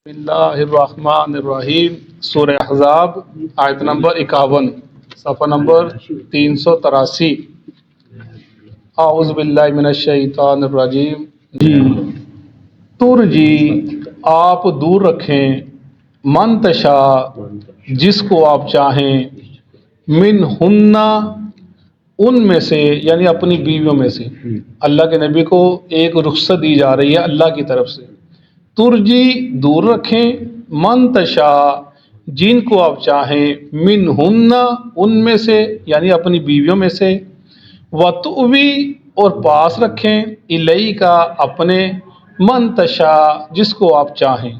اللہ الرحمن الرحیم سورہ احزاب آیت نمبر 51 صفحہ نمبر 383۔ اعوذ باللہ من الشیطان الرجیم۔ ترجی آپ دور رکھیں، من تشاء جس کو آپ چاہیں، منہن ان میں سے، یعنی اپنی بیویوں میں سے۔ اللہ کے نبی کو ایک رخصت دی جا رہی ہے اللہ کی طرف سے۔ ترجی دور رکھیں، من تشاء جن کو آپ چاہیں، منہن ان میں سے، یعنی اپنی بیویوں میں سے، وتؤوی اور پاس رکھیں، الیک اپنے، من تشاء جس کو آپ چاہیں،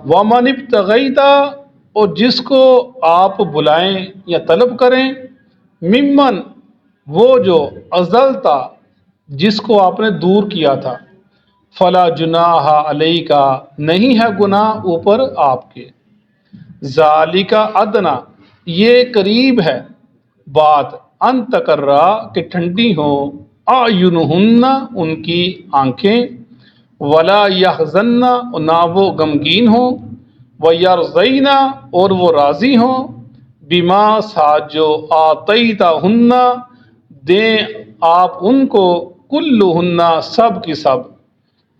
ومن ابتغیت اور جس کو آپ بلائیں یا طلب کریں، ممن وہ جو ازلتا جس کو آپ نے دور کیا تھا، فلا جناح علیک نہیں ہے گناہ اوپر آپ کے، ذالک ادنا یہ قریب ہے بات، ان تقرا کہ ٹھنڈی ہوں، اعینہن ان کی آنکھیں، ولا یحزن نہ وہ غمگین ہوں، ویرضین اور وہ راضی ہوں، بما ساتھ جو آتیتہن دیں آپ ان کو، کلہن سب کی سب،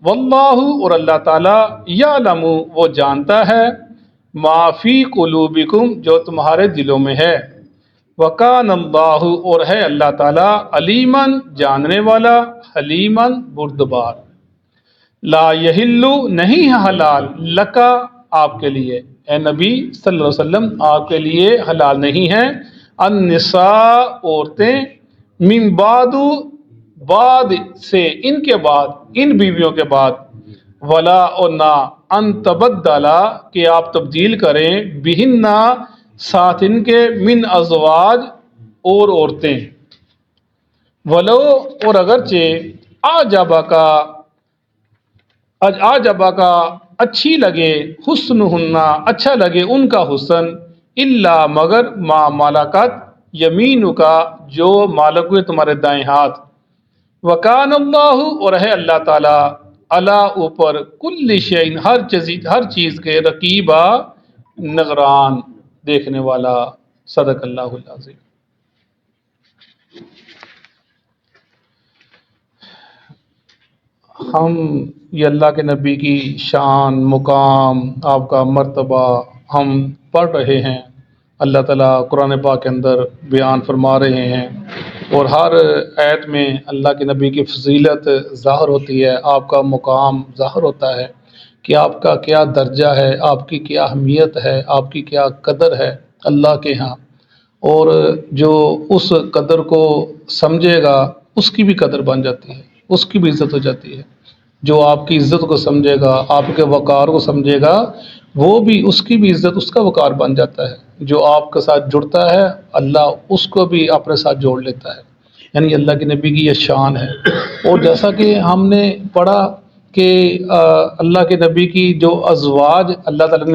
واللہ اور اللہ تعالیٰ یعلم وہ جانتا ہے، ما فی قلوبکم جو تمہارے دلوں میں ہے، وکان اللہ اور ہے اللہ تعالیٰ علیما جاننے والا، حلیما بردبار۔ لا یحل نہیں ہے حلال، لکا آپ کے لیے، اے نبی صلی اللہ علیہ وسلم آپ کے لیے حلال نہیں ہے، النساء عورتیں، من بعد سے ان کے بعد، ان بیویوں کے بعد، ولا اور نہ، ان تبدلا کہ آپ تبدیل کریں، بہن ساتھ ان کے، من ازواج اور عورتیں، ولو اور اگرچہ آجبا کا اچھی لگے، حسنہن اچھا لگے ان کا حسن، الا مگر ما ملکت یمین کا جو مالک ہوئے تمہارے دائیں ہاتھ، وکان اللہ اور ہے اللہ تعالیٰ اللہ اوپر، کل شیء ہر چیز کے، رقیبہ نگران دیکھنے والا۔ صدق اللہ العظیم۔ ہم یہ اللہ کے نبی کی شان، مقام، آپ کا مرتبہ ہم پڑھ رہے ہیں، اللہ تعالیٰ قرآن پاک کے اندر بیان فرما رہے ہیں، اور ہر آیت میں اللہ کے نبی کی فضیلت ظاہر ہوتی ہے، آپ کا مقام ظاہر ہوتا ہے کہ آپ کا کیا درجہ ہے، آپ کی کیا اہمیت ہے، آپ کی کیا قدر ہے اللہ کے ہاں، اور جو اس قدر کو سمجھے گا اس کی بھی قدر بن جاتی ہے، اس کی بھی عزت ہو جاتی ہے۔ جو آپ کی عزت کو سمجھے گا، آپ کے وقار کو سمجھے گا، وہ بھی، اس کی بھی عزت، اس کا وقار بن جاتا ہے۔ جو آپ کے ساتھ جڑتا ہے اللہ اس کو بھی اپنے ساتھ جوڑ لیتا ہے، یعنی اللہ کے نبی کی یہ شان ہے۔ اور جیسا کہ ہم نے پڑھا کہ اللہ کے نبی کی جو ازواج اللہ تعالیٰ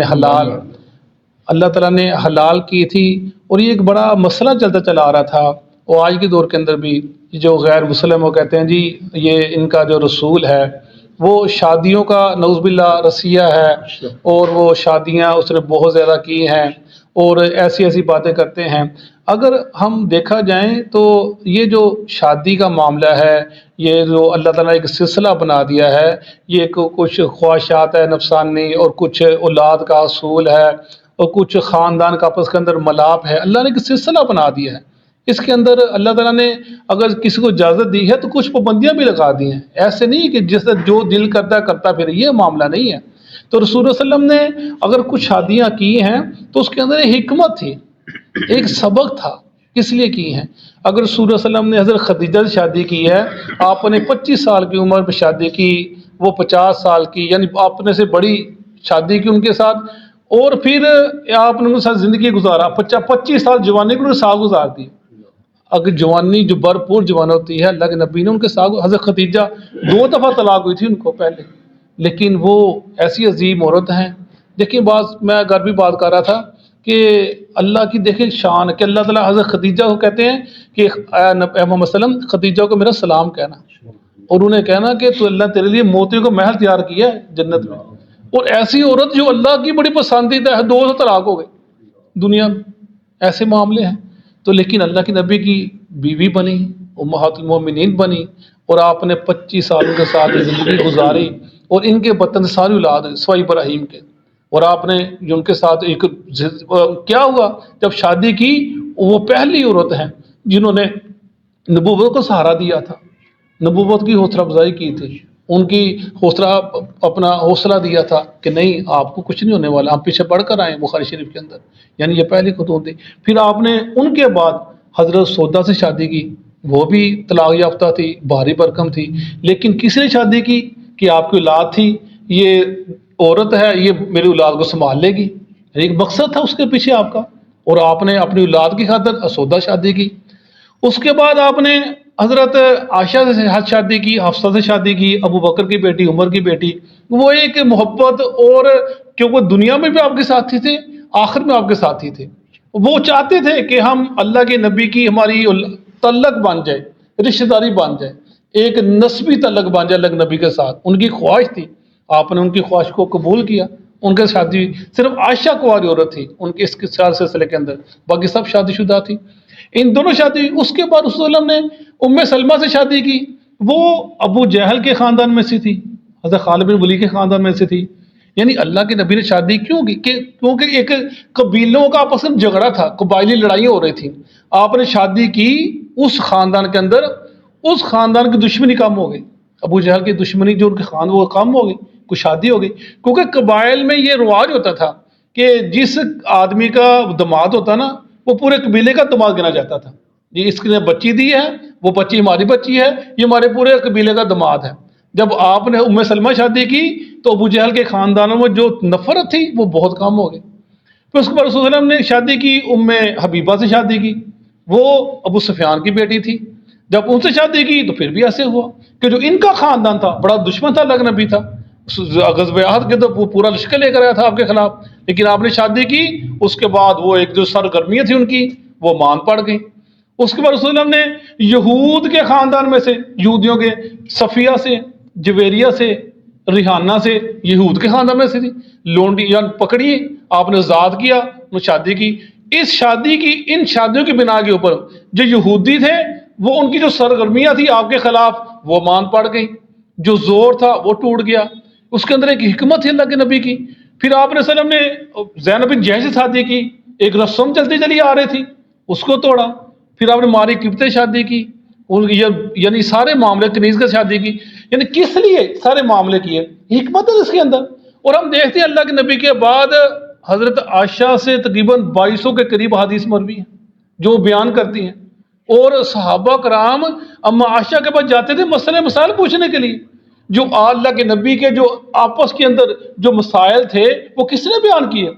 نے حلال کی تھی، اور یہ ایک بڑا مسئلہ چلتا چلا آ رہا تھا، اور آج کے دور کے اندر بھی جو غیر مسلم وہ کہتے ہیں جی یہ ان کا جو رسول ہے وہ شادیوں کا نعوذ باللہ رسیہ ہے، اور وہ شادیاں اس نے بہت زیادہ کی ہیں، اور ایسی باتیں کرتے ہیں۔ اگر ہم دیکھا جائیں تو یہ جو شادی کا معاملہ ہے، یہ جو اللہ تعالیٰ نے ایک سلسلہ بنا دیا ہے، یہ کچھ خواہشات ہے نفسانی، اور کچھ اولاد کا حصول ہے، اور کچھ خاندان کا آپس کے اندر ملاپ ہے، اللہ نے ایک سلسلہ بنا دیا ہے۔ اس کے اندر اللہ تعالیٰ نے اگر کسی کو اجازت دی ہے تو کچھ پابندیاں بھی لگا دی ہیں، ایسے نہیں کہ جس جو دل کرتا پھر، یہ معاملہ نہیں ہے۔ تو رسول اللہ صلی اللہ علیہ وسلم نے اگر کچھ شادیاں کی ہیں تو اس کے اندر ایک حکمت تھی، ایک سبق تھا، اس لیے کی ہیں۔ اگر رسول اللہ صلی اللہ علیہ وسلم نے حضرت خدیجہ سے شادی کی ہے، آپ نے 25 سال کی عمر میں شادی کی، وہ 50 سال کی، یعنی آپ نے سے بڑی شادی کی ان کے ساتھ، اور پھر آپ نے ان کے ساتھ زندگی گزارا، 25 سال جوانی کو ساتھ گزار دی۔ اگر جوانی جو بھرپور جوان ہوتی ہے، اللہ کے نبی نے ان کے ساتھ، حضرت خدیجہ 2 دفعہ طلاق ہوئی تھی ان کو پہلے، لیکن وہ ایسی عظیم عورت ہیں۔ دیکھیں میں گھر بھی بات کر رہا تھا کہ اللہ کی دیکھیں شان کہ اللہ تعالیٰ حضرت خدیجہ کو کہتے ہیں کہ اے محمد صلی اللہ علیہ وسلم خدیجہ کو میرا سلام کہنا، اور انہیں کہنا کہ تو اللہ تیرے لیے موتیوں کا محل تیار کیا ہے جنت میں، اور ایسی عورت جو اللہ کی بڑی پسندیدہ ہے، 2 طلاق ہو گئے دنیا میں، ایسے معاملے ہیں۔ تو لیکن اللہ کے نبی کی بیوی بنی، امہات المومنین بنی، اور آپ نے 25 سالوں کے ساتھ زندگی گزاری، اور ان کے بطن سے ساری اولاد ہیں سوائے ابراہیم کے۔ اور آپ نے جو ان کے ساتھ کیا ہوا جب شادی کی، وہ پہلی عورت ہیں جنہوں نے نبوت کو سہارا دیا تھا، نبوت کی حوصلہ افزائی کی تھی، ان کی اپنا حوصلہ دیا تھا کہ نہیں آپ کو کچھ نہیں ہونے والا، ہم پیچھے پڑھ کر آئے بخاری شریف کے اندر، یعنی یہ پہلی خطوط تھی۔ پھر آپ نے ان کے بعد حضرت سودا سے شادی کی، وہ بھی طلاق یافتہ تھی، بھاری برکم تھی، لیکن کس نے شادی کی کہ آپ کی اولاد تھی، یہ عورت ہے، یہ میری اولاد کو سنبھال لے گی، ایک مقصد تھا اس کے پیچھے آپ کا، اور آپ نے اپنی اولاد کی خاطر سودا شادی کی۔ اس کے بعد آپ نے حضرت عائشہ سے شادی کی، حفصہ سے شادی کی، ابو بکر کی بیٹی، عمر کی بیٹی، وہ ایک محبت، اور کیونکہ دنیا میں بھی آپ کے ساتھی تھے، آخر میں آپ کے ساتھی تھے، وہ چاہتے تھے کہ ہم اللہ کے نبی کی ہماری تعلق بن جائے، رشتہ داری بن جائے، ایک نسبی تعلق بن جائے اللہ کے نبی کے ساتھ، ان کی خواہش تھی، آپ نے ان کی خواہش کو قبول کیا، ان کے شادی صرف عائشہ کنواری عورت تھی ان کے اس سلسلے کے اندر، باقی سب شادی شدہ تھی، ان دونوں شادی۔ اس کے بعد رسول اللہ نے ام سلمہ سے شادی کی، وہ ابو جہل کے خاندان میں سے تھی، حضرت خالد بن ولید کے خاندان میں سے تھی، یعنی اللہ کے نبی نے شادی کیوں کی کہ کیونکہ ایک قبیلوں کا آپس میں جھگڑا تھا، قبائلی لڑائیاں ہو رہی تھیں، آپ نے شادی کی اس خاندان کے اندر، اس خاندان کی دشمنی کم ہو گئی، ابو جہل کی دشمنی جو ان کے خاندان وہ کم ہو گئی، کوئی شادی ہو گئی، کیونکہ قبائل میں یہ رواج ہوتا تھا کہ جس آدمی کا داماد ہوتا نا، وہ پورے قبیلے کا داماد گنا جاتا تھا، یہ اس نے بچی دی ہے، وہ بچی ہماری بچی ہے، یہ ہمارے پورے قبیلے کا داماد ہے۔ جب آپ نے ام سلمہ شادی کی تو ابو جہل کے خاندانوں میں جو نفرت تھی وہ بہت کم ہو گئی۔ پھر اس کے بعد رسول اللہ علیہ وسلم نے شادی کی، ام حبیبہ سے شادی کی، وہ ابو سفیان کی بیٹی تھی، جب ان سے شادی کی تو پھر بھی ایسے ہوا کہ جو ان کا خاندان تھا بڑا دشمن تھا اللہ کا نبی تھا، غزوہ احد کے تو وہ پورا لشکر لے کر آیا تھا آپ کے خلاف، لیکن آپ نے شادی کی، اس کے بعد وہ ایک جو سرگرمیاں تھیں ان کی وہ مان پڑ گئی۔ اس کے بعد رسول اللہ نے یہود کے خاندان میں سے، یہودیوں کے، صفیہ سے، جویریہ سے، ریحانہ سے، یہود کے خاندان میں سے تھی، لونڈی یعنی پکڑی، آپ نے آزاد کیا، انہوں نے شادی کی۔ اس شادی کی، ان شادیوں کی بنا کے اوپر جو یہودی تھے وہ ان کی جو سرگرمیاں تھی آپ کے خلاف وہ مان پڑ گئی، جو زور تھا وہ ٹوٹ گیا، اس کے اندر ایک حکمت تھی اللہ کے نبی کی۔ پھر آپ نے صلی اللہ علیہ وسلم نے زینب بن جحش سے شادی کی، ایک رسم چلتی چلی آ رہی تھی اس کو توڑا۔ پھر آپ نے ماری قبطے شادی کی، یعنی سارے معاملے، کنیز کا شادی کی، یعنی کس لیے سارے معاملے کیے، حکمت ہے اس کے اندر۔ اور ہم دیکھتے ہیں اللہ کے نبی کے بعد حضرت عائشہ سے تقریباً 2200 کے قریب حدیث مروی ہیں جو بیان کرتی ہیں، اور صحابہ کرام اما عائشہ کے پاس جاتے تھے مسئلے مسائل پوچھنے کے لیے، جو اللہ کے نبی کے جو آپس کے اندر جو مسائل تھے وہ کس نے بیان کیے،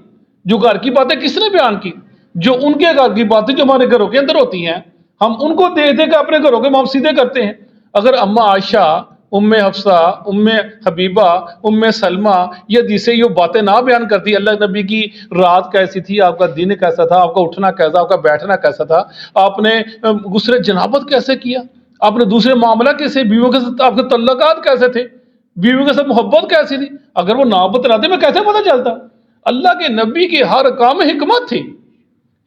جو گھر کی باتیں کس نے بیان کی، جو ان کے گھر کی باتیں جو ہمارے گھروں کے اندر ہوتی ہیں ہم ان کو دیکھ دے کے اپنے گھروں کے معاملے سیدھے کرتے ہیں۔ اگر اما عائشہ، ام حفصہ، ام حبیبہ، ام سلمہ یہ حدیثیں یہ باتیں نہ بیان کرتی، اللہ نبی کی رات کیسی تھی، آپ کا دن کیسا تھا، آپ کا اٹھنا کیسا، آپ کا بیٹھنا کیسا تھا، آپ نے غسل جنابت کیسے کیا، آپ نے دوسرے معاملہ کیسے، بیویوں کے ساتھ آپ کے تعلقات کیسے تھے، بیویوں کے ساتھ محبت کیسی تھی، اگر وہ نہ بتلاتے میں کیسے پتہ چلتا۔ اللہ کے نبی کی ہر کام میں حکمت تھی،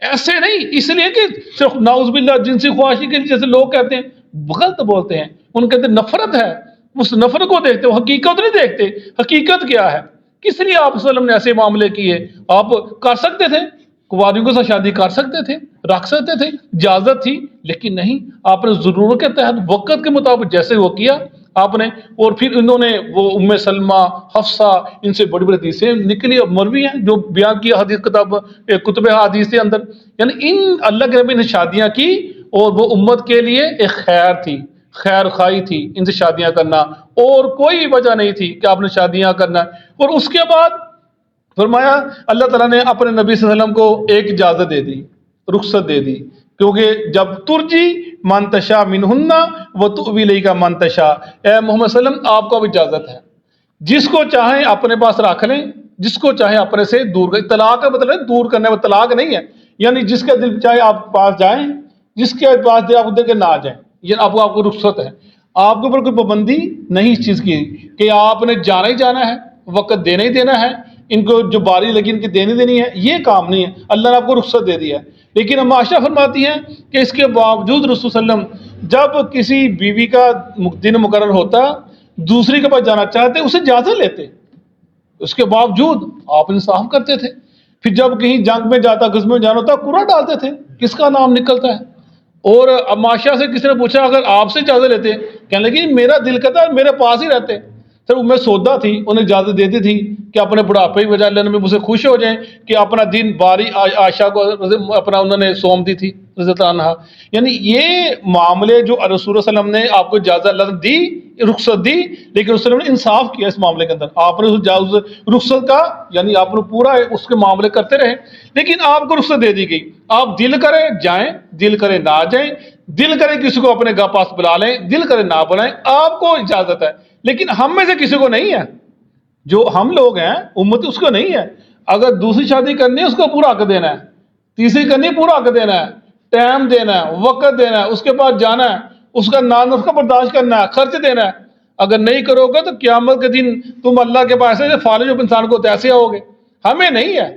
ایسے نہیں اس لیے کہ صرف نعوذ باللہ جنسی خواہشی کے جیسے لوگ کہتے ہیں، غلط بولتے ہیں، ان کے اندر نفرت ہے، اس نفرت کو دیکھتے وہ حقیقت نہیں دیکھتے، حقیقت کیا ہے، کس لیے آپ صلی اللہ علیہ وسلم نے ایسے معاملے کیے۔ آپ کر سکتے تھے، کنواریوں کے ساتھ شادی کر سکتے تھے، رکھ سکتے تھے، اجازت تھی، لیکن نہیں، آپ نے ضرورت کے تحت وقت کے مطابق جیسے وہ کیا آپ نے۔ اور پھر انہوں نے وہ ام سلمہ، حفصہ، ان سے بڑی بڑی حدیثیں نکلی مروی ہیں جو بیان کیا حدیث کتب حدیث کے اندر، یعنی ان اللہ کے نبی نے شادیاں کی اور وہ امت کے لیے ایک خیر تھی، خیر خواہی تھی ان سے شادیاں کرنا، اور کوئی وجہ نہیں تھی کہ آپ نے شادیاں کرنا۔ اور اس کے بعد فرمایا اللہ تعالیٰ نے اپنے نبی صلی اللہ علیہ وسلم کو ایک اجازت دے دی، رخصت دے دی، کیونکہ جب ترجی من تشاء منہن وتؤوی الیک من تشاء، اے محمد صلی اللہ علیہ وسلم آپ کو اب اجازت ہے، جس کو چاہیں اپنے پاس رکھ لیں، جس کو چاہیں اپنے سے دور کریں۔ طلاق کا مطلب ہے دور کرنے میں، طلاق نہیں ہے، یعنی جس کا دل چاہے آپ پاس جائیں، جس کے پاس دے آپ دے کے نہ جائیں، یہ آپ کو رخصت ہے، آپ کے اوپر کوئی پابندی نہیں اس چیز کی کہ آپ نے جانا ہی جانا ہے، وقت دینا ہی دینا ہے، ان کو جو باری لگی ان کی دینی دینی ہے، یہ کام نہیں ہے، اللہ نے آپ کو رخصت دے دیا ہے۔ لیکن ام عائشہ فرماتی ہیں کہ اس کے باوجود رسول صلی اللہ علیہ وسلم جب کسی بیوی کا دن مقرر ہوتا دوسری کے پاس جانا چاہتے اسے اجازت لیتے، اس کے باوجود آپ انصاف کرتے تھے۔ پھر جب کہیں جنگ میں جاتا، غزوے میں جانا ہوتا، قرعہ ڈالتے تھے کس کا نام نکلتا ہے۔ اور ام عائشہ سے کسی نے پوچھا اگر آپ سے اجازت لیتے، کہنے لگے میرا دل کرتا ہے میرے پاس ہی رہتے۔ پھر ام سودا تھی، انہیں اجازت دیتی تھی کہ اپنے بڑھاپے کی وجہ اللہ نے مجھ سے خوش ہو جائیں کہ اپنا دن باری عائشہ کو اپنا انہوں نے سونپ دی تھی رضی اللہ عنہا۔ یعنی یہ معاملے جو رسول صلی اللہ علیہ وسلم نے آپ کو اجازت اللہ نے دی، رخصت دی، لیکن رسول نے انصاف کیا اس معاملے کے اندر۔ آپ نے رخصت کا یعنی آپ نے پورا اس کے معاملے کرتے رہے، لیکن آپ کو رخصت دے دی گئی۔ آپ دل کرے جائیں، دل کرے نہ جائیں، دل کرے کسی کو اپنے پاس بلا لیں، دل کرے نہ بلائیں، آپ کو اجازت ہے۔ لیکن ہم میں سے کسی کو نہیں ہے، جو ہم لوگ ہیں امت اس کو نہیں ہے۔ اگر دوسری شادی کرنی ہے اس کو پورا حق دینا ہے، تیسری کرنی ہے پورا حق دینا ہے، ٹائم دینا ہے، وقت دینا ہے، اس کے پاس جانا ہے، اس کا نان کا برداشت کرنا ہے، خرچ دینا ہے۔ اگر نہیں کرو گے تو قیامت کے دن تم اللہ کے پاس ایسے فالج انسان کو ایسے آؤ گے۔ ہمیں نہیں ہے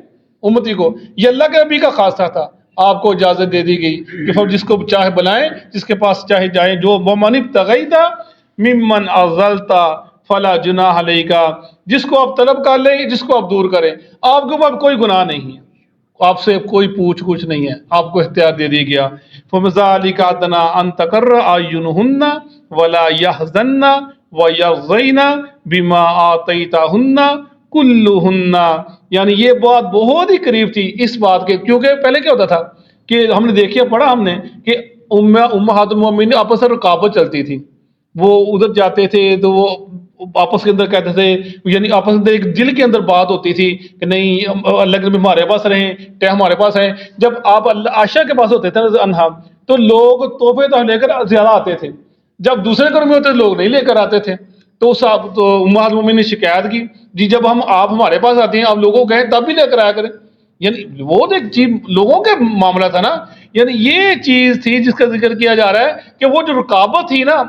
امتی کو، یہ اللہ کے نبی کا خاصہ تھا۔ آپ کو اجازت دے دی گئی کہ پھر جس کو چاہے بلائیں، جس کے پاس چاہے جائیں۔ جو وَمَنِ ابْتَغَيْتَ مِمَّنْ أَعْزَلْتَ فَلَا جُنَاحَ عَلَيْكَ، جس کو آپ طلب کر لیں، جس کو آپ دور کریں، آپ کے اوپر کوئی گناہ نہیں ہے، آپ سے کوئی پوچھ کچھ نہیں ہے، آپ کو اختیار دے دیا گیا۔ فَمَذَلِكَ أَدْنَىٰ أَن تَقَرَّ أَعْيُنُهُنَّ وَلَا يَحْزَنَّ وَيَرْضَيْنَ بِمَا آتَيْتَهُنَّ كُلُّهُنَّ۔ یعنی یہ بات بہت ہی قریب تھی اس بات کے، کیونکہ پہلے کیا ہوتا تھا کہ ہم نے دیکھیا پڑھا ہم نے کہ امہات المومنین آپس میں رقابت چلتی تھی۔ وہ ادھر جاتے تھے تو وہ آپس کے اندر کہتے تھے، یعنی آپس کے اندر ایک دل کے اندر بات ہوتی تھی کہ نہیں اللہ کے نبی ہمارے پاس رہیں، ٹہ ہمارے پاس ہیں۔ جب آپ عائشہ کے پاس ہوتے تھے انہا تو لوگ تحفے تو لے کر زیادہ آتے تھے، جب دوسرے گھر میں ہوتے لوگ نہیں لے کر آتے تھے۔ تو امہات المومنین نے شکایت کی، جی جب آپ ہمارے پاس آتے ہیں آپ لوگوں کہیں تب بھی لے کر آیا کریں۔ یعنی وہ ایک چیز لوگوں کے معاملہ تھا نا، یعنی یہ چیز تھی جس کا ذکر کیا جا رہا ہے کہ وہ جو رقابت تھی نا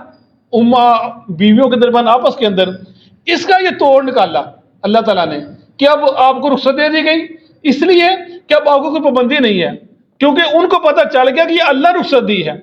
بیویوں کے درمیان آپس کے اندر، اس کا یہ توڑ نکالا اللہ تعالیٰ نے کہ اب آپ کو رخصت دے دی گئی، اس لیے کہ اب آپ کو کوئی پابندی نہیں ہے، کیونکہ ان کو پتہ چل گیا کہ یہ اللہ رخصت دی ہے۔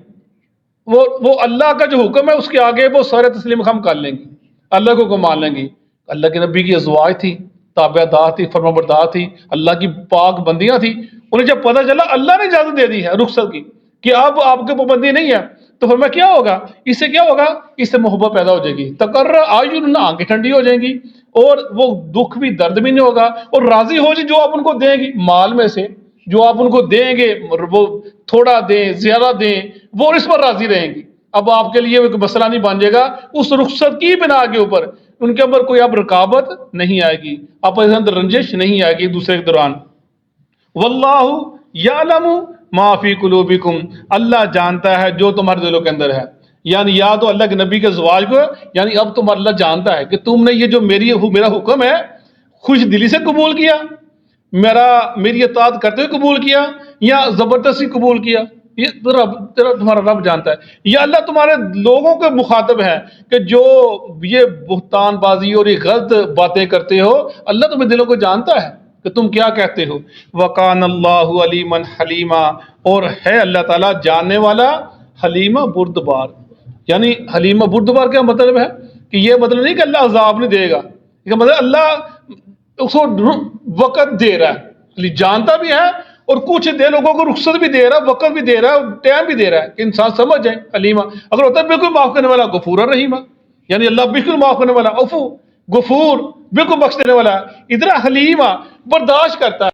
وہ اللہ کا جو حکم ہے اس کے آگے وہ سارے تسلیم ہم کر لیں گے، اللہ کو مان لیں گے۔ اللہ کے نبی کی ازواج تھی، تابع دار تھی، فرما بردار تھی، اللہ کی پاک بندیاں تھی، انہیں جب پتہ چلا اللہ نے اجازت دے دی ہے رخصت کی کہ اب آپ کی پابندی نہیں ہے، تو پھر میں کیا ہوگا، اس سے کیا ہوگا، اس سے محبت پیدا ہو جائے گی، تقرر اعین، آنکھیں ٹھنڈی ہو جائیں گی، اور وہ دکھ بھی درد بھی نہیں ہوگا، اور راضی ہو جائے جو آپ ان کو دیں گی مال میں سے، جو آپ ان کو دیں گے وہ تھوڑا دیں زیادہ دیں، وہ اس پر راضی رہیں گی۔ اب آپ کے لیے ایک مسئلہ نہیں بن جائے گا اس رخصت کی بنا کے اوپر، ان کے اوپر کوئی اب رکابت نہیں آئے گی، آپ کے اندر رنجش نہیں آئے گی ایک دوسرے کے دوران۔ واللہ یعلم ما فی قلوبکم، اللہ جانتا ہے جو تمہارے دلوں کے اندر ہے۔ یعنی یا تو اللہ کے نبی کے زواج کو، یعنی اب تم اللہ جانتا ہے کہ تم نے یہ جو میرا حکم ہے خوش دلی سے قبول کیا، میری اطاعت کرتے ہوئے قبول کیا یا زبردستی قبول کیا، یہ تمہارا رب جانتا ہے۔ یا اللہ تمہارے لوگوں کے مخاطب ہے کہ جو یہ بہتان بازی اور یہ غلط باتیں کرتے ہو، اللہ تمہیں دلوں کو جانتا ہے کہ تم کیا کہتے ہو۔ وَقَانَ اللَّهُ عَلِيمًا حَلِيمًا، اور ہے اللہ تعالیٰ جاننے والا، حلیمہ بردبار۔ یعنی حلیمہ بردبار کیا مطلب ہے کہ یہ مطلب نہیں کہ اللہ عذاب نہیں دے گا، یہ مطلب اللہ اس کو وقت دے رہا ہے، جانتا بھی ہے اور کچھ دے لوگوں کو رخصت بھی دے رہا ہے، وقت بھی دے رہا ہے، ٹائم بھی دے رہا ہے کہ انسان سمجھ جائے۔ حلیمہ اگر ہوتا ہے بالکل معاف کرنے والا، غفور الرحیم، یعنی اللہ بالکل معاف کرنے والا، عفو غفور بالکل بخش دینے والا ہے، ادھر حلیمہ برداشت کرتا ہے۔